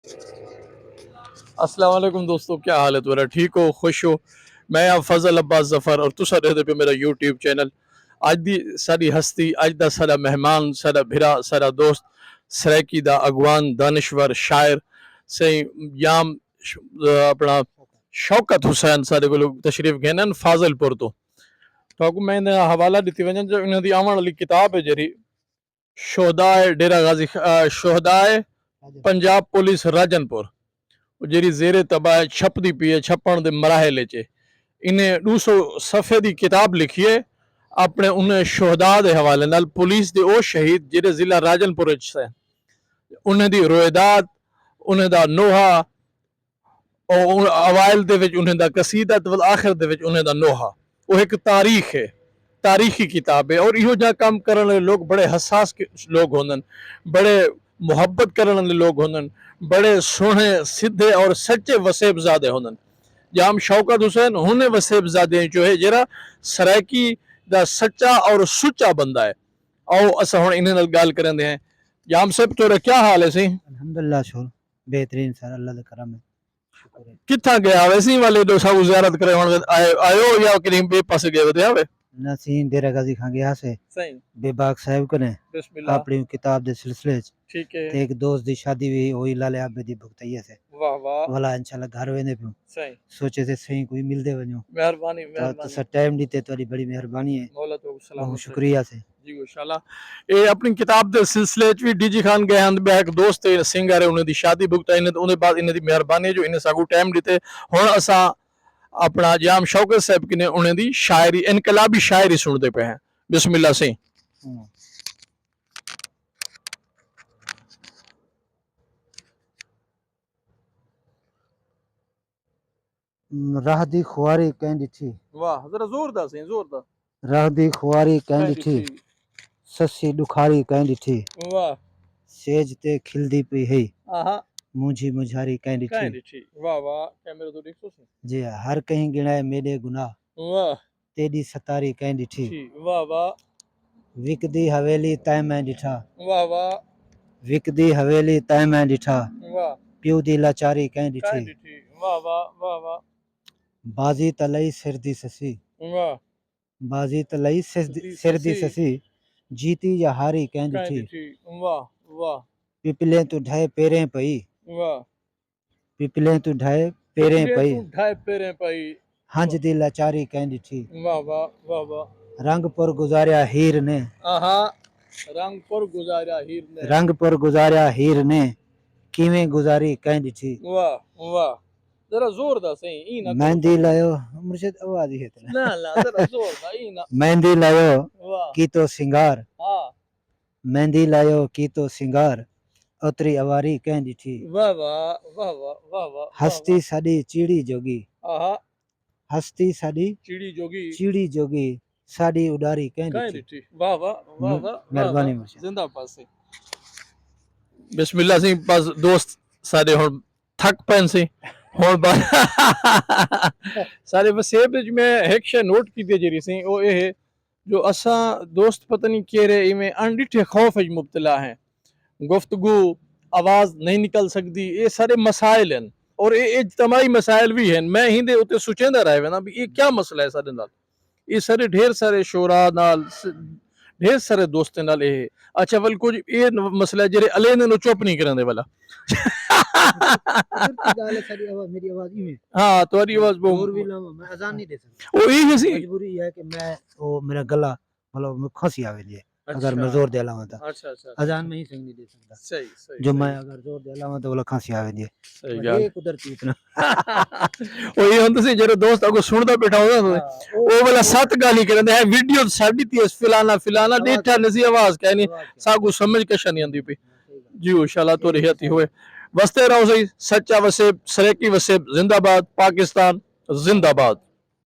अस्सलाम वालेकुम दोस्तों, क्या हाल है तुम्हारा? ठीक हो, खुश हो? मैं आप फजल अब्बास जफर और तुसा रहते पे मेरा यूट्यूब चैनल। अज दी साडी हस्ती, अज दा साडा मेहमान, साडा भिरा, साडा दोस्त, सरायकी दा अगवान, दानिश्वर, शायर सही याम अपना शौकत हुसैन साडे कोल तशरीफ गए न फाजिलपुर तो मैं इन्हें हवाला दी वजह जो इन्हों की आवन वाली किताब है जी शोहदाए डेरा गाजी शोहदाए पंजाब पुलिस राजनपुर जी जेरे तबाह छपदी पी है छपन के मराहल च इन्हें 200 सफ़े की किताब लिखी है अपने उन्हें शोहदा के हवाले नाल पुलिस के वो शहीद जेरे जिला राजनपुर उन्हें दी रोयदात उन्हें दा नोहा और अवाइल दे विच उन्हें दा कसीदा तो आखिर दे विच उन्हें दा नोहा वो एक तारीख है तारीखी किताब है और इहो जा काम करने वाले लोग बड़े हसास लोग होंदन बड़े मुहब्बत करने वाले लोग होंदन बड़े सोहने सीधे और सच्चे वसेबजादे होंदन जाम शौकत हुसैन हुने वसेबजादे जो है जरा सरायकी दा सच्चा और सुच्चा बंदा है आओ असा हुन इन्हें नाल गल करंदे हैं जाम साहब तोरा क्या हाल है सी अल्हम्दुलिल्लाह शोर बेहतरीन सर अल्लाह दे करम है शुक्र है किथा गया वैसी वाले दो साहू ज़ियारत करे हुन आयो या कहीं बे पासे गए थे आवे नसीन डेरा गाजी खां गया से सही बेबाक साहब कने बिस्मिल्लाह अपनी किताब दे सिलसिले च ठीक है ते एक दोस्त दी शादी हुई होई लाले आबे दी भुगतैया से वाह वाह वाला इंशाल्लाह घर वेने पियो सही सोचे से सही कोई मिलदे वणो मेहरबानी तो मेहरबानी तसा टाइम दीते तोरी बड़ी मेहरबानी है मौला तो सलामत बहुत रखे। शुक्रिया से जी इंशाल्लाह ये अपनी किताब दे सिलसिले च भी डीजी खान गए हैं बे एक दोस्त है सिंगर है उन्हें दी शादी भुगताई ने उन्हें बाद इन्हें दी मेहरबानी जो इन्हें सागू टाइम दिते हुन असा अपना जाम शौकत साहब की ने उन्हें दी शायरी इनकलाबी शायरी सुनते पे हैं बिस्मिल्लाह से राह दी खुआरी कह दिठी वाह जरा जोरदार से जोरदार राह दी खुआरी कह दिठी सस्सी दुखारी कह दिठी वाह सेज ते खिलदी पई है आहा मुझी मुझारी कह दिठी दिठी वाह वाह कैमरा तो देखो से जी हर कहीं गिणाए मेरे गुनाह वाह तेरी सतारी कह दिठी वाह वाह विकदी हवेली तय मैं डिठा वाह वाह विकदी हवेली तय मैं डिठा वाह प्यू दी लाचारी कह दिठी वाह वाह वाह वाह बाजी तलई सिर दी ससी वाह बाजी तलई सिर दी ससी जीती या हारी कह दिठी वाह वाह पिपले तू ढाए पेरे पई वाह पिपले तू ढाए पेरे पई ढाए पेरे पई हंज दी लाचारी कह दिठी वाह वाह वाह वाह रंग पर गुजारिया हीर ने आहा रंग पर गुजारिया हीर ने रंग पर गुजारिया हीर ने किवें गुजारी कह दिठी वाह वाह जरा जोरदार सही ई ना मेहंदी लायो मुर्शिद आवाज ही है ना ना जरा जोरदार ई ना मेहंदी लायो वाह की तो सिंगार हां मेहंदी लायो की तो सिंगार उतरी अवारी कह दिठी वाह वाह वाह वाह वाह वाह हस्ती साडी चीड़ी जोगी आहा हस्ती साडी चीड़ी जोगी साडी उडारी कह दिठी वाह वाह वाह वाह मेहरबानी मुर्शिद जिंदाबाद से बिस्मिल्लाह सिंह बस दोस्त सारे हुन थक पैन से हुन सारे वसेब में एक शे नोट की दे जरी सी ओ ए जो असा दोस्त पता नहीं केरे इमें अनडिठे खौफ च मुब्तला हैं गुफ्तगू आवाज नहीं निकल सकती ये सारे मसाइल हैं और ये इज्तमाई मसाइल भी हैं मैं हिंदे उते सोचेंदा रहे ना भी ये क्या मसला है सारे नाल ये सारे ढेर सारे शोरा नाल ढेर सारे दोस्तों नाल ये अच्छा वल कुछ ये मसला जेरे अले ने चुप नहीं करने वाला मेरी आवाज ही में हाँ तुम्हारी आवाज और भी मैं अजान नहीं दे सकता वो ये सी मजबूरी है कि मैं वो मेरा गला मतलब खांसी आवे लिए अगर मैं जोर दे लाऊं तो अच्छा अजान में ही संग नहीं दे सकता सही सही जो मैं अगर जोर दे लाऊं तो बोला खांसी आवे लिए सही गल ये कुदरती इतना ਉਹ ਇਹ ਹੁੰਦਾ ਸੀ ਜਿਹੜੇ ਦੋਸਤ ਅਗੋ ਸੁਣਦਾ ਬੈਠਾ ਹੁੰਦਾ ਉਹ ਵਾਲਾ ਸੱਤ ਗਾਲੀ ਕਰਦੇ ਹੈ ਵੀਡੀਓ ਸਾਡੀ ਤੀ ਫਿਲਾਨਾ ਫਿਲਾਨਾ ਡੇਟਾ ਨਜ਼ੀ ਆਵਾਜ਼ कहनी सागु समझ के नहीं आंदी पई जी इंशाल्लाह तो रहती हुए बसते रहो सही सच्चा वसेब सरेकी वसेब जिंदाबाद पाकिस्तान जिंदाबाद।